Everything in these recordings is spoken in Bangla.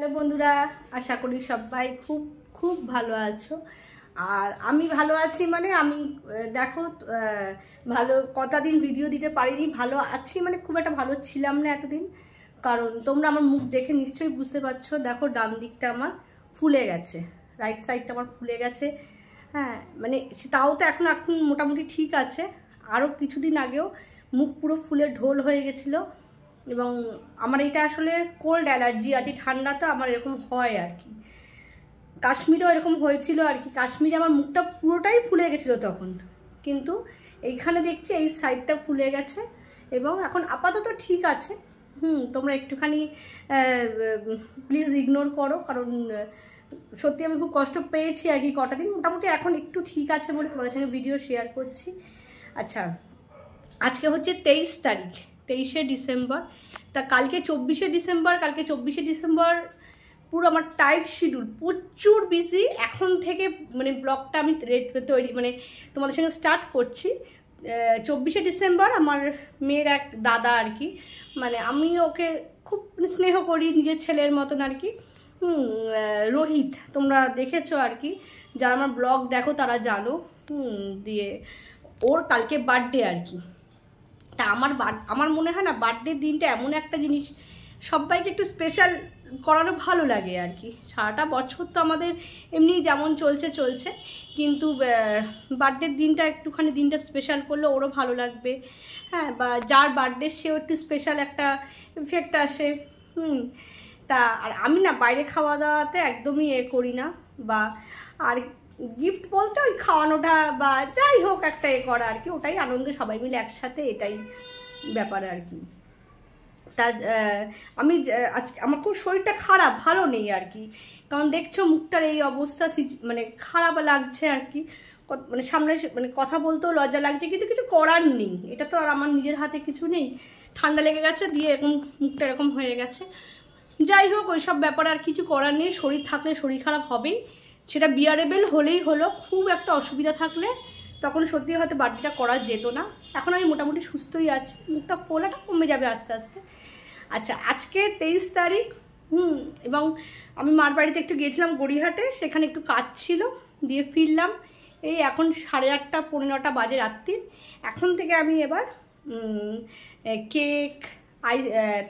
হ্যালো বন্ধুরা, আশা করি সবাই খুব খুব ভালো আছো। আর আমি ভালো আছি, মানে আমি দেখো ভালো কটা দিন ভিডিও দিতে পারিনি। ভালো আছি মানে খুব একটা ভালো ছিলাম না এতদিন, কারণ তোমরা আমার মুখ দেখে নিশ্চয়ই বুঝতে পারছো। দেখো ডান দিকটা আমার ফুলে গেছে, রাইট সাইডটা আমার ফুলে গেছে। হ্যাঁ মানে তাও তো এখন মোটামুটি ঠিক আছে। আরও কিছুদিন আগেও মুখ পুরো ফুলে ঢোল হয়ে গেছিলো। এবং আমার এটা আসলে কোল্ড অ্যালার্জি আছে, ঠান্ডাতে আমার এরকম হয় আর কি। কাশ্মীরেও এরকম হয়েছিল আর কি। কাশ্মীরে আমার মুখটা পুরোটাই ফুলে গেছিলো তখন, কিন্তু এইখানে দেখছি এই সাইডটা ফুলে গেছে এবং এখন আপাতত ঠিক আছে। তোমরা একটুখানি প্লিজ ইগনোর করো, কারণ সত্যি আমি খুব কষ্ট পেয়েছি আর কি কটা দিন। মোটামুটি এখন একটু ঠিক আছে বলে তোমাদের সঙ্গে ভিডিও শেয়ার করছি। আচ্ছা, আজকে হচ্ছে 23 তারিখ, 23শে ডিসেম্বর। তা কালকে 24শে ডিসেম্বর, কালকে 24শে ডিসেম্বর পুরো আমার টাইট শিডিউল, প্রচুর বিজি। এখন থেকে মানে ব্লগটা আমি তৈরি মানে তোমাদের সঙ্গে স্টার্ট করছি। 24শে ডিসেম্বর আমার মেয়ের এক দাদা আর কি, মানে আমি ওকে খুব স্নেহ করি নিজের ছেলের মতন আর কি। রোহিত, তোমরা দেখেছো আর কি, যারা আমার ব্লগ দেখো তারা জানো। দিয়ে ওর কালকে বার্থডে আর কি। তা আমার মনে হয় না বার্থডের দিনটা এমন একটা জিনিস সবাইকে একটু স্পেশাল করানো ভালো লাগে আর কি। সারাটা বছর তো আমাদের এমনি যেমন চলছে, কিন্তু বার্থডের দিনটা একটুখানি দিনটা স্পেশাল করলে ওরও ভালো লাগবে। হ্যাঁ, বা যার বার্থডে সেও একটু স্পেশাল একটা ইফেক্ট আসে। তা আর আমি না বাইরে খাওয়া দাওয়াতে একদমই করি না, বা আর গিফট বলতে ওই খাওয়ানোটা বা যাই হোক একটা করা আর কি, ওটাই আনন্দ, সবাই মিলে একসাথে, এটাই ব্যাপার আর কি। তা আমি আজকে আমার খুব শরীরটা খারাপ, ভালো নেই আর কি। কারণ দেখছো মুখটার এই অবস্থা, মানে খারাপ লাগছে আর কি। মানে সামনে মানে কথা বলতেও লজ্জা লাগছে, কিন্তু কিছু করার নেই। এটা তো আর আমার নিজের হাতে কিছু নেই। ঠান্ডা লেগে গেছে, দিয়ে এরকম মুখটা এরকম হয়ে গেছে। যাই হোক, ওইসব ব্যাপার আর কিছু করার নেই। শরীর থাকলে শরীর খারাপ হবেই, সেটা বিয়ারেবল হলেই হলো। খুব একটা অসুবিধা থাকলে তখন সত্যি হয়তো বার্থডেটা করা যেত না। এখন আমি মোটামুটি সুস্থই আছি, মুখটা ফোলাটা কমে যাবে আস্তে আস্তে। আচ্ছা, আজকে 23 তারিখ। এবং আমি মার বাড়িতে একটু গিয়েছিলাম গড়িয়াহাটে, সেখানে একটু কাজ ছিল, দিয়ে ফিরলাম। এই এখন 8:30 পৌনে 9টা বাজে রাত্রির। এখন থেকে আমি এবার কেক,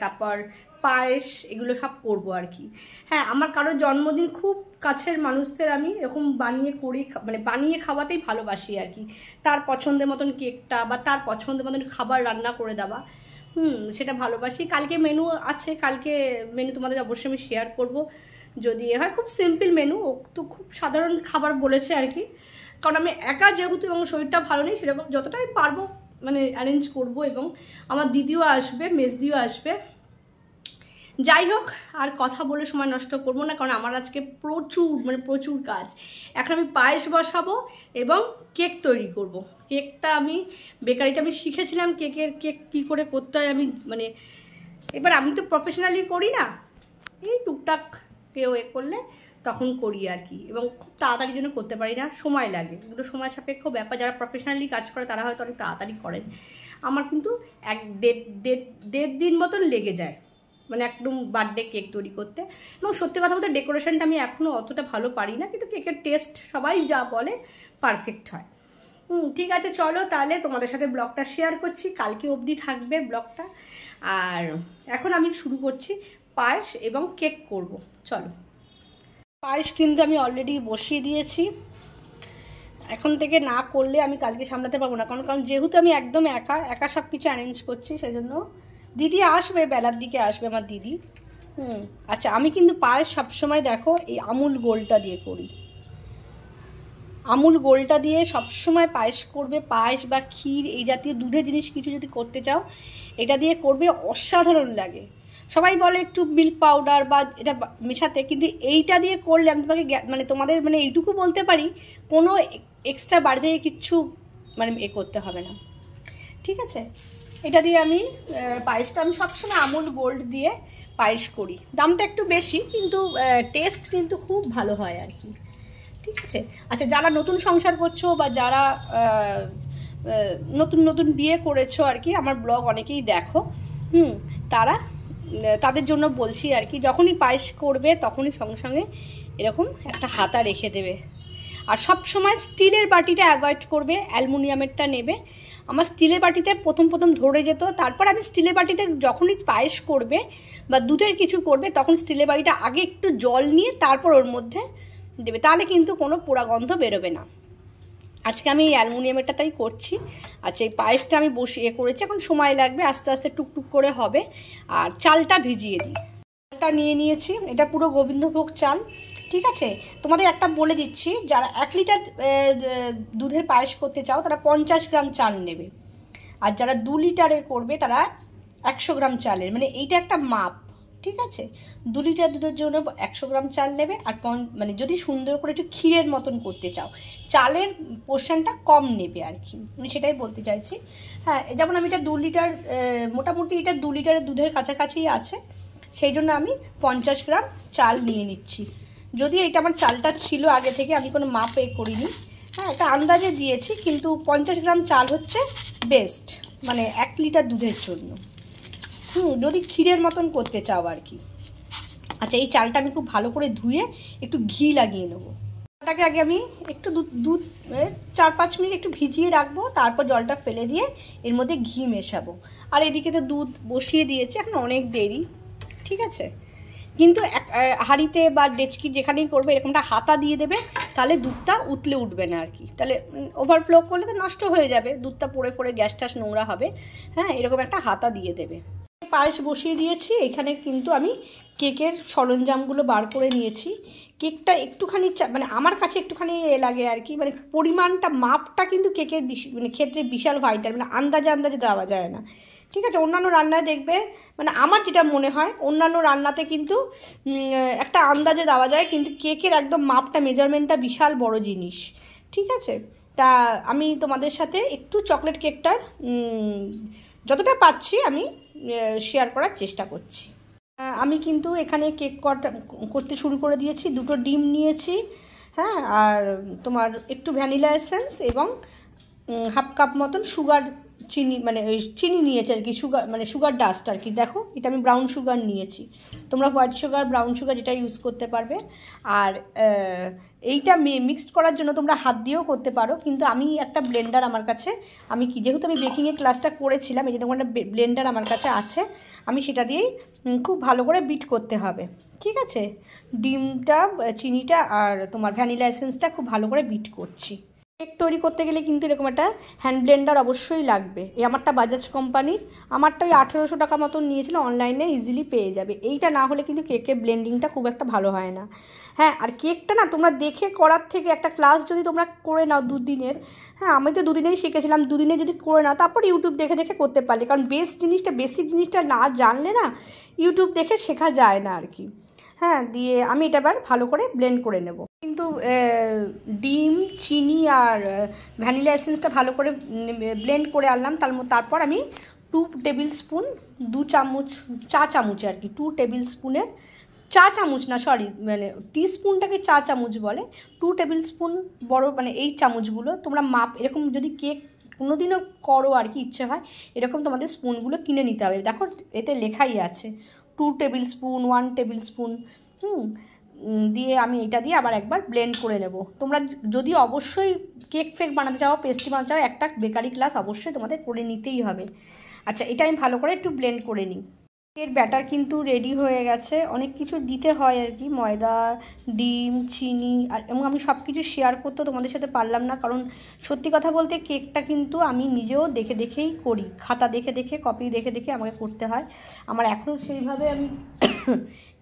তারপর পায়েস, এগুলো সব করবো আর কি। হ্যাঁ, আমার কারোর জন্মদিন খুব কাছের মানুষদের আমি এরকম বানিয়ে করি, মানে বানিয়ে খাওয়াতেই ভালোবাসি আর কি। তার পছন্দের মতন কেকটা বা তার পছন্দের মতন খাবার রান্না করে দেওয়া, সেটা ভালোবাসি। কালকে মেনু আছে, কালকে মেনু তোমাদের অবশ্যই আমি শেয়ার করব যদি হয়। খুব সিম্পল মেনু, ও তো খুব সাধারণ খাবার বলেছে আর কি। কারণ আমি একা যেহেতু এবং শরীরটা ভালো নেই, সেরকম যতটাই পারবো মানে অ্যারেঞ্জ করব। এবং আমার দিদিও আসবে, মেজদিও আসবে। যাই হোক, আর কথা বলে সময় নষ্ট করবো না, কারণ আমার আজকে প্রচুর কাজ। এখন আমি পায়েস বসাবো এবং কেক তৈরি করব। কেকটা আমি বেকারিটা আমি শিখেছিলাম, কেক কী করে করতে হয় আমি মানে এবার আমি তো প্রফেশনালি করি না, এই টুকটাক কেউ করলে তখন করি আর কি। এবং খুব তাড়াতাড়ি জন্য করতে পারি না, সময় লাগে, এগুলো সময় সাপেক্ষ ব্যাপার। যারা প্রফেশনালি কাজ করে তারা হয়তো অনেক তাড়াতাড়ি করেন, আমার কিন্তু দেড় দিন মতন লেগে যায় মানে একদম বার্থডে কেক তৈরি করতে। এবং সত্যি কথা বলতে ডেকোরেশনটা আমি এখনও অতটা ভালো পারি না, কিন্তু কেকের টেস্ট সবাই যা বলে পারফেক্ট হয়। ঠিক আছে, চলো তাহলে তোমাদের সাথে ব্লগটা শেয়ার করছি, কালকে অবধি থাকবে ব্লগটা। আর এখন আমি শুরু করছি পায়েস এবং কেক করব। চলো, পায়েস কিন্তু আমি অলরেডি বসিয়ে দিয়েছি। এখন থেকে না করলে আমি কালকে সামলাতে পারবো না, কারণ যেহেতু আমি একদম একা সব কিছু অ্যারেঞ্জ করছি, সেই জন্য দিদি আসবে, বেলার দিকে আসবে আমার দিদি। আচ্ছা, আমি কিন্তু পায়েস সবসময় দেখো এই আমুল গোলটা দিয়ে করি। আমুল গোলটা দিয়ে সবসময় পায়েস করবে, পায়েস বা ক্ষীর এই জাতীয় দুধের জিনিস কিছু যদি করতে চাও এটা দিয়ে করবে, অসাধারণ লাগে। সবাই বলে একটু মিল্ক পাউডার বা এটা মেশাতে, কিন্তু এইটা দিয়ে করলে আমি তোমাকে মানে তোমাদের মানে এইটুকু বলতে পারি, কোনো এক্সট্রা বাড়িতে কিচ্ছু মানে করতে হবে না। ঠিক আছে, এটা দিয়ে আমি পায়েসটা আমি সবসময় আমুল গোল্ড দিয়ে পায়েস করি। দামটা একটু বেশি, কিন্তু টেস্ট কিন্তু খুব ভালো হয় আর কি। ঠিক আছে, আচ্ছা, যারা নতুন সংসার করছো বা যারা নতুন বিয়ে করেছো আর কি, আমার ব্লগ অনেকেই দেখো, তারা তাদের জন্য বলছি আর কি, যখনই পায়েস করবে তখনই সঙ্গে সঙ্গে এরকম একটা হাতা রেখে দেবে। আর সব সময় স্টিলের বাটিটা অ্যাভয়েড করবে, অ্যালুমিনিয়ামেরটা নেবে। আমার স্টিলের বাটিতে প্রথম ধরে যেত, তারপর আমি স্টিলের বাটিতে যখনই পায়েস করবে বা দুধের কিছু করবে তখন স্টিলের বাটিটা আগে একটু জল নিয়ে তারপর ওর মধ্যে দেবে, তাহলে কিন্তু কোনো পোড়া গন্ধ বেরোবে না। আজকে আমি এই অ্যালুমিনিয়ামেরটা তাই করছি। আচ্ছা, এই পায়েসটা আমি বসিয়ে করেছি, এখন সময় লাগবে, আস্তে আস্তে টুকটুক করে হবে। আর চালটা ভিজিয়ে দিই। চালটা নিয়ে নিয়েছি, এটা পুরো গোবিন্দভোগ চাল, ঠিক আছে। তোমাদের একটা বলে দিচ্ছি, যারা 1 লিটার দুধের পায়েস করতে চাও তারা 50 গ্রাম চাল নেবে, আর যারা 2 লিটারের করবে তারা 100 গ্রাম চালের, মানে এইটা একটা মাপ, ঠিক আছে। 2 লিটার দুধের জন্য 100 গ্রাম চাল নেবে। আর মানে যদি সুন্দর করে একটু ক্ষীরের মতন করতে চাও চালের পোর্শনটা কম নেবে আর কি, আমি সেটাই বলতে চাইছি। হ্যাঁ, যেমন আমি এটা 2 লিটার, মোটামুটি এটা 2 লিটারের দুধের কাছাকাছি আছে, সেই জন্য আমি 50 গ্রাম চাল নিয়ে নিচ্ছি। যদি এটা আমার চালটা ছিল আগে থেকে, আমি কোনো মাপে করিনি, হ্যাঁ, একটা আন্দাজে দিয়েছি, কিন্তু 50 গ্রাম চাল হচ্ছে বেস্ট, মানে 1 লিটার দুধের জন্য। যদি ক্ষীরের মতন করতে চাও আর কি। আচ্ছা, এই চালটা আমি খুব ভালো করে ধুয়ে একটু ঘি লাগিয়ে নেবো। চালটাকে আগে আমি একটু দুধ 4-5 মিনিট একটু ভিজিয়ে রাখবো, তারপর জলটা ফেলে দিয়ে এর মধ্যে ঘি মেশাবো। আর এদিকে তো দুধ বসিয়ে দিয়েছি, এখন অনেক দেরি, ঠিক আছে। কিন্তু হাঁড়িতে বা ডেচকি যেখানেই করবে এরকমটা হাতা দিয়ে দেবে, তাহলে দুধটা উতলে উঠবে না আর কি, তাহলে ওভারফ্লো করলে তো নষ্ট হয়ে যাবে, দুধটা পড়ে গ্যাস ট্যাস নোংরা হবে। হ্যাঁ, এরকম একটা হাতা দিয়ে দেবে। পায়েস বসিয়ে দিয়েছি, এখানে কিন্তু আমি কেকের সরঞ্জামগুলো বার করে নিয়েছি। কেকটা একটুখানি মানে আমার কাছে একটুখানি লাগে আর কি, মানে পরিমাণটা মাপটা কিন্তু কেকের মানে ক্ষেত্রে বিশাল ভাইটাল, মানে আন্দাজে দেওয়া যায় না, ঠিক আছে। অন্যান্য রান্নায় দেখবে, মানে আমার যেটা মনে হয় অন্যান্য রান্নাতে কিন্তু একটা আন্দাজে দেওয়া যায়, কিন্তু কেকের একদম মাপটা মেজারমেন্টটা বিশাল বড় জিনিস, ঠিক আছে। তা আমি তোমাদের সাথে একটু চকলেট কেকটার যতটা পারছি আমি শেয়ার করার চেষ্টা করছি। আমি কিন্তু এখানে কেক করতে শুরু করে দিয়েছি। 2টো ডিম নিয়েছি, হ্যাঁ, আর তোমার একটু ভ্যানিলা এসেন্স এবং হাফ কাপ মতন চিনি, মানে ওই চিনি নিয়েছি আর কি, মানে সুগার ডাস্ট আর কি। দেখো, এটা আমি ব্রাউন সুগার নিয়েছি, তোমরা হোয়াইট সুগার, ব্রাউন সুগার যেটা ইউজ করতে পারবে। আর এইটা মিক্সড করার জন্য তোমরা হাত দিয়েও করতে পারো, কিন্তু আমি একটা ব্লেন্ডার আমার কাছে, আমি যেহেতু আমি বেকিংয়ের ক্লাসটা করেছিলাম, এই জন্য একটা ব্লেন্ডার আমার কাছে আছে, আমি সেটা দিয়েই খুব ভালো করে বিট করতে হবে, ঠিক আছে। ডিমটা, চিনিটা আর তোমার ভ্যানিলা এসেন্সটা খুব ভালো করে বিট করছি। কেক তৈরি করতে গেলে কিন্তু এরকম একটা হ্যান্ড ব্লেন্ডার অবশ্যই লাগবে। এই আমারটা বাজাজ কোম্পানির, আমারটা ওই 1800 টাকা মতন নিয়েছিল, অনলাইনে ইজিলি পেয়ে যাবে। এইটা না হলে কিন্তু কেকের ব্লেন্ডিংটা খুব একটা ভালো হয় না। হ্যাঁ, আর কেকটা না তোমরা দেখে করার থেকে একটা ক্লাস যদি তোমরা করে নাও 2 দিনের, হ্যাঁ, আমি তো 2 দিনেই শিখেছিলাম, 2 দিনে যদি করে নাও তারপর ইউটিউব দেখে করতে পারলে, কারণ বেসিক জিনিসটা না জানলে না ইউটিউব দেখে শেখা যায় না আর কি। হ্যাঁ, দিয়ে আমি এটা এবার ভালো করে ব্লেন্ড করে নেব। কিন্তু ডিম, চিনি আর ভ্যানিলা এসেন্সটা ভালো করে ব্লেন্ড করে আনলাম। তারপর আমি 2 টেবিল স্পুন, 2 চামচ, চা চামচ আর কি, 2 টেবিল স্পুনের, চা চামচ না সরি, মানে টিস্পুনটাকে চা চামচ বলে, 2 টেবিল স্পুন বড়, মানে এই চামচগুলো তোমরা মাপ এরকম যদি কেক কোনোদিনও করো আর কি ইচ্ছে হয়, এরকম তোমাদের স্পুনগুলো কিনে নিতে হবে। দেখো, এতে লেখাই আছে 2 টেবিল স্পুন, 1 টেবিল স্পুন। দিয়ে আমি এটা দিয়ে আবার একবার ব্লেন্ড করে নেব। তোমরা যদি অবশ্যই কেক ফেক বানাতে চাও, পেস্ট্রি বানাতে চাও, একটা বেকারি ক্লাস অবশ্যই তোমাদের করে নিতেই হবে। আচ্ছা, এটা আমি ভালো করে একটু ব্লেন্ড করে নিই। এর ব্যাটার কিন্তু রেডি হয়ে গেছে। অনেক কিছু দিতে হয় আর কি, ময়দা, ডিম, চিনি, আর এবং আমি সব কিছু শেয়ার করতে তোমাদের সাথে পারলাম না, কারণ সত্যি কথা বলতে কেকটা কিন্তু আমি নিজেও দেখেই করি, খাতা দেখে কপি দেখে আমাকে করতে হয়। আমার এখনও সেইভাবে আমি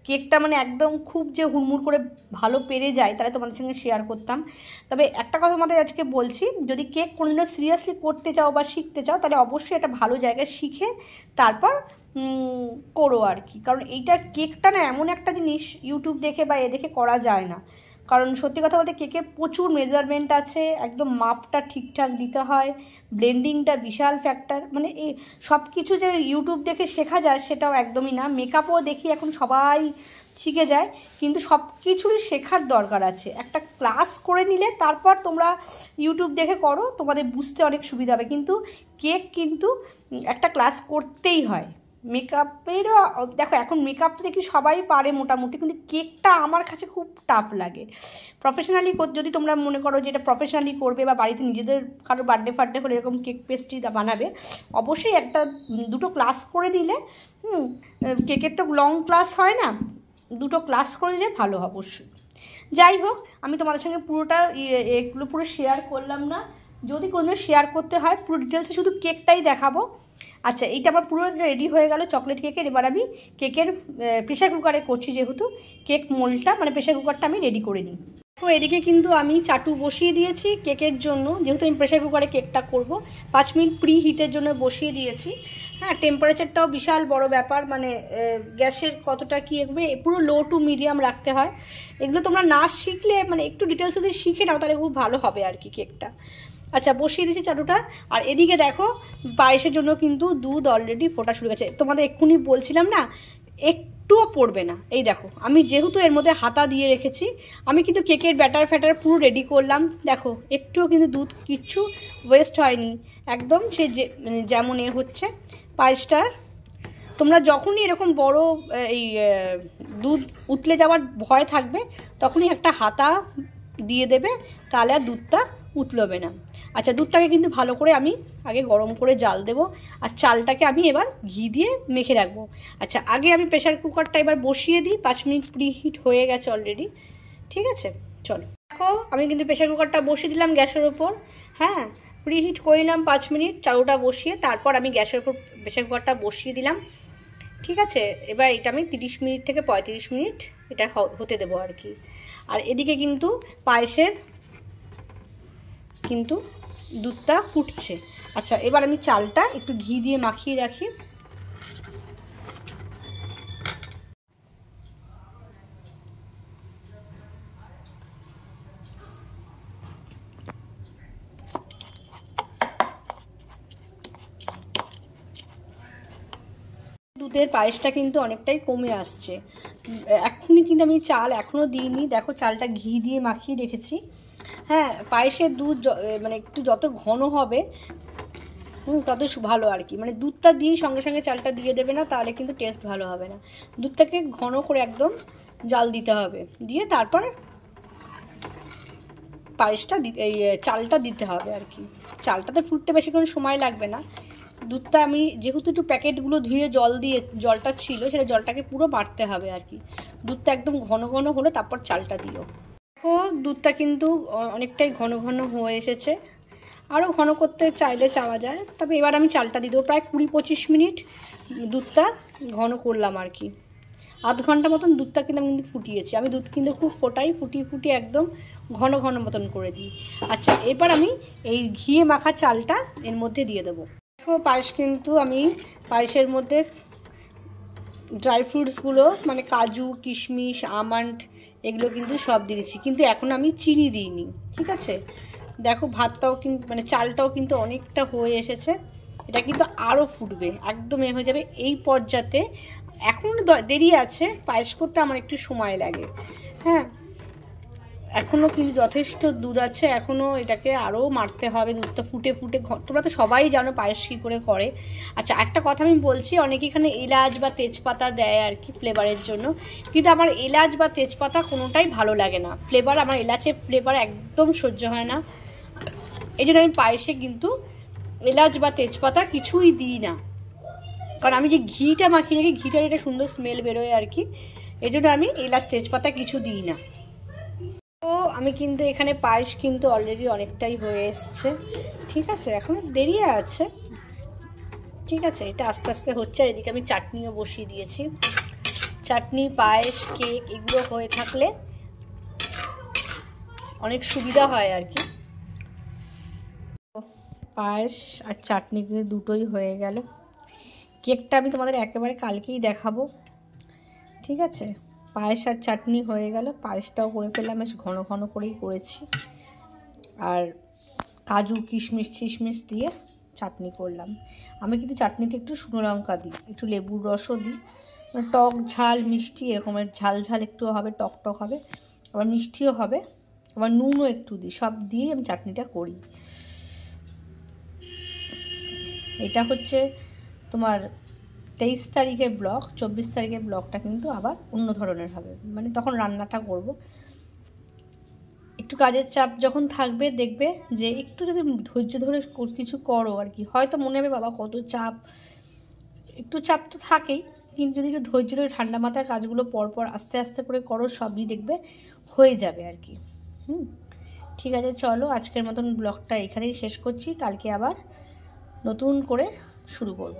কেকটা মানে একদম খুব যে হুড়মুড় করে ভালো পেরে যায় তাহলে তোমাদের সঙ্গে শেয়ার করতাম। তবে একটা কথা তোমাদের আজকে বলছি, যদি কেক কোনোদিনও সিরিয়াসলি করতে চাও বা শিখতে চাও তাহলে অবশ্যই একটা ভালো জায়গায় শিখে তারপর করো আর কি, কারণ এইটা কেকটা না এমন একটা জিনিস ইউটিউব দেখে বা দেখে করা যায় না। কারণ সত্যি কথা বলতে কেকে প্রচুর মেজারমেন্ট আছে, একদম মাপটা ঠিকঠাক দিতে হয়, ব্লেন্ডিংটা বিশাল ফ্যাক্টর, মানে এই সব কিছু যে ইউটিউব দেখে শেখা যায় সেটাও একদমই না। মেকআপও দেখি এখন সবাই শিখে যায়, কিন্তু সব কিছুরই শেখার দরকার আছে। একটা ক্লাস করে নিলে তারপর তোমরা ইউটিউব দেখে করো, তোমাদের বুঝতে অনেক সুবিধা হবে, কিন্তু কেক কিন্তু একটা ক্লাস করতেই হয়। মেকআপেরও দেখো, এখন মেকআপ তো দেখি সবাই পারে মোটামুটি, কিন্তু কেকটা আমার কাছে খুব টাফ লাগে। প্রফেশনালি যদি তোমরা মনে করো যে এটা প্রফেশনালি করবে বা বাড়িতে নিজেদের কারো বার্থডে হলে এরকম কেক পেস্ট্রি বানাবে, অবশ্যই দুটো ক্লাস করে নিলে, কেকের তো লং ক্লাস হয় না, দুটো ক্লাস করে নিলে ভালো অবশ্যই। যাই হোক, আমি তোমাদের সঙ্গে পুরোটা এগুলো পুরো শেয়ার করলাম না, যদি কোনোদিন শেয়ার করতে হয় পুরো ডিটেলসে শুধু কেকটাই দেখাবো। আচ্ছা, এইটা আমার পুরো রেডি হয়ে গেল চকলেট কেকের। এবার আমি কেকের প্রেশার কুকারে করছি, যেহেতু কেক মোল্ডটা মানে প্রেশার কুকারটা আমি রেডি করে নিই। তো এদিকে কিন্তু আমি চাটু বসিয়ে দিয়েছি কেকের জন্য, যেহেতু আমি প্রেশার কুকারে কেকটা করব। 5 মিনিট প্রি হিটের জন্য বসিয়ে দিয়েছি। হ্যাঁ, টেম্পারেচারটাও বিশাল বড় ব্যাপার, মানে গ্যাসের কতটা কী এগবে পুরো লো টু মিডিয়াম রাখতে হয়। এগুলো তোমরা না শিখলে, মানে একটু ডিটেলস যদি শিখে নাও তাহলে খুব ভালো হবে আর কি কেকটা। আচ্ছা, বসিয়ে দিয়েছি চাটুটা। আর এদিকে দেখো, পায়েসের জন্য কিন্তু দুধ অলরেডি ফোটা শুরু গেছে। তোমাদের এক্ষুনি বলছিলাম না, একটুও পড়বে না। এই দেখো, আমি যেহেতু এর মধ্যে হাতা দিয়ে রেখেছি, আমি কিন্তু কেকের ব্যাটার ফ্যাটার পুরো রেডি করলাম। দেখো, একটুও কিন্তু দুধ কিচ্ছু ওয়েস্ট হয়নি, একদম সে যেমন হচ্ছে পায়েসটা। তোমরা যখনই এরকম বড় এই দুধ উতলে যাওয়ার ভয় থাকবে, তখনই একটা হাতা দিয়ে দেবে, তাহলে আর দুধটা উতলবে না। আচ্ছা, দুধটাকে কিন্তু ভালো করে আমি আগে গরম করে জাল দেবো, আর চালটাকে আমি এবার ঘি দিয়ে মেখে রাখবো। আচ্ছা, আগে আমি প্রেশার কুকারটা এবার বসিয়ে দিই। 5 মিনিট প্রি হিট হয়ে গেছে অলরেডি। ঠিক আছে, চলো। দেখো, আমি কিন্তু প্রেশার কুকারটা বসিয়ে দিলাম গ্যাসের ওপর। হ্যাঁ, প্রি হিট করলাম 5 মিনিট চালুটা বসিয়ে, তারপর আমি গ্যাসের ওপর প্রেশার কুকারটা বসিয়ে দিলাম। ঠিক আছে, এবার এটা আমি 30 মিনিট থেকে 35 মিনিট এটা হতে দেবো আর কি। আর এদিকে কিন্তু পায়েসের কিন্তু দুধটা ফুটছে। আচ্ছা, এবার আমি চালটা একটু ঘি দিয়ে মাখিয়ে রাখি। দুধের পায়েসটা কিন্তু অনেকটাই কমে আসছে। এখনই কিন্তু আমি চাল এখনও দিইনি, দেখো চালটা ঘি দিয়ে মাখিয়ে রেখেছি। হ্যাঁ, পায়েসের দুধ মানে একটু যত ঘন হবে তত ভালো আর কি। মানে দুধটা দিয়ে সঙ্গে সঙ্গে চালটা দিয়ে দেবে না, তাহলে কিন্তু টেস্ট ভালো হবে না। দুধটাকে ঘন করে একদম জাল দিতে হবে, দিয়ে তারপর পায়েসটা এই চালটা দিতে হবে আর কি। চালটাতে ফুটতে বেশিক্ষণ সময় লাগবে না। দুধটা আমি যেহেতু একটু প্যাকেটগুলো ধুয়ে জলটা ছিল, সেটা জলটাকে পুরো বাড়তে হবে আর কি। দুধটা একদম ঘন ঘন হলে তারপর চালটা দিও। দেখো, দুধটা কিন্তু অনেকটাই ঘন ঘন হয়ে এসেছে। আরও ঘন করতে চাইলে চাওয়া যায়, তবে এবার আমি চালটা দিয়ে দেবো। প্রায় 20-25 মিনিট দুধটা ঘন করলাম আর কি। আধ ঘন্টা মতন দুধটা কিন্তু আমি ফুটিয়েছি। আমি দুধ কিন্তু খুব ফুটিয়ে একদম ঘন ঘন মতন করে দিই। আচ্ছা, এবার আমি এই ঘিয়ে মাখা চালটা এর মধ্যে দিয়ে দেবো। দেখো, পায়েস কিন্তু আমি পায়েসের মধ্যে ড্রাই ফ্রুটসগুলো মানে কাজু, কিশমিশ, আমন্ড এগুলো কিন্তু সব দিয়েছি, কিন্তু এখন আমি চিনি দিইনি। ঠিক আছে, দেখো ভাতটাও কিন্তু মানে চালটাও কিন্তু অনেকটা হয়ে এসেছে। এটা কিন্তু আরও ফুটবে, একদম হয়ে যাবে এই পর্যাতে। এখনও দেরি আছে, পায়েস করতে আমার একটু সময় লাগে। হ্যাঁ, এখনও কিন্তু যথেষ্ট দুধ আছে, এখনও এটাকে আরও মারতে হবে। দুধটা ফুটে তোমরা তো সবাই জানো পায়েস কী করে করে। আচ্ছা, একটা কথা আমি বলছি, অনেকে এখানে এলাচ বা তেজপাতা দেয় আর কি ফ্লেভারের জন্য, কিন্তু আমার এলাচ বা তেজপাতা কোনোটাই ভালো লাগে না। আমার এলাচের ফ্লেভার একদম সহ্য হয় না। এই জন্য আমি পায়েসে কিন্তু এলাচ বা তেজপাতা কিছুই দিই না, কারণ আমি যে ঘিটা মাখিয়ে রাখি, ঘিটার একটা সুন্দর স্মেল বেরোয় আর কি। এই জন্য আমি এলাচ তেজপাতা কিছু দিই না। তো আমি কিন্তু এখানে পায়েস কিন্তু অলরেডি অনেকটাই হয়ে এসছে। ঠিক আছে, এখন দেরি আছে। ঠিক আছে, এটা আস্তে আস্তে হচ্ছে। আর এদিকে আমি চাটনিও বসিয়ে দিয়েছি। চাটনি, পায়েস, কেক এগুলো হয়ে থাকলে অনেক সুবিধা হয় আর কি। পায়েস আর চাটনি দুটোই হয়ে গেল। কেকটা আমি তোমাদের একেবারে কালকেই দেখাবো। ঠিক আছে, পায়েস আর চাটনি হয়ে গেল। পায়েসটাও করে ফেললাম, বেশ ঘন ঘন করেই করেছি। আর কাজু, কিশমিশ দিয়ে চাটনি করলাম। আমি কিন্তু চাটনিতে একটু শুকনো লঙ্কা দিই, একটু লেবুর রসও দিই। টক, ঝাল, মিষ্টি এরকমের ঝাল একটু হবে, টক হবে, আবার মিষ্টিও হবে, আবার নুনও একটু দিই। সব দিয়ে আমি চাটনিটা করি। এটা হচ্ছে তোমার 23 তারিখে ব্লগ, 24 তারিখে ব্লগটা কিন্তু আবার অন্য ধরনের হবে, মানে তখন রান্নাটা করব। একটু কাজের চাপ যখন থাকবে দেখবে যে একটু যদি ধৈর্য ধরে কিছু করো আর কি, হয়তো মনে হবে বাবা কত চাপ, একটু চাপ তো থাকেই, কিন্তু যদি একটু ধৈর্য ধরে ঠান্ডা মাথায় কাজগুলো পরপর আস্তে আস্তে করে করো, সবই দেখবে হয়ে যাবে আর কি। ঠিক আছে, চলো আজকের মতন ব্লগটা এখানেই শেষ করছি, কালকে আবার নতুন করে শুরু করব।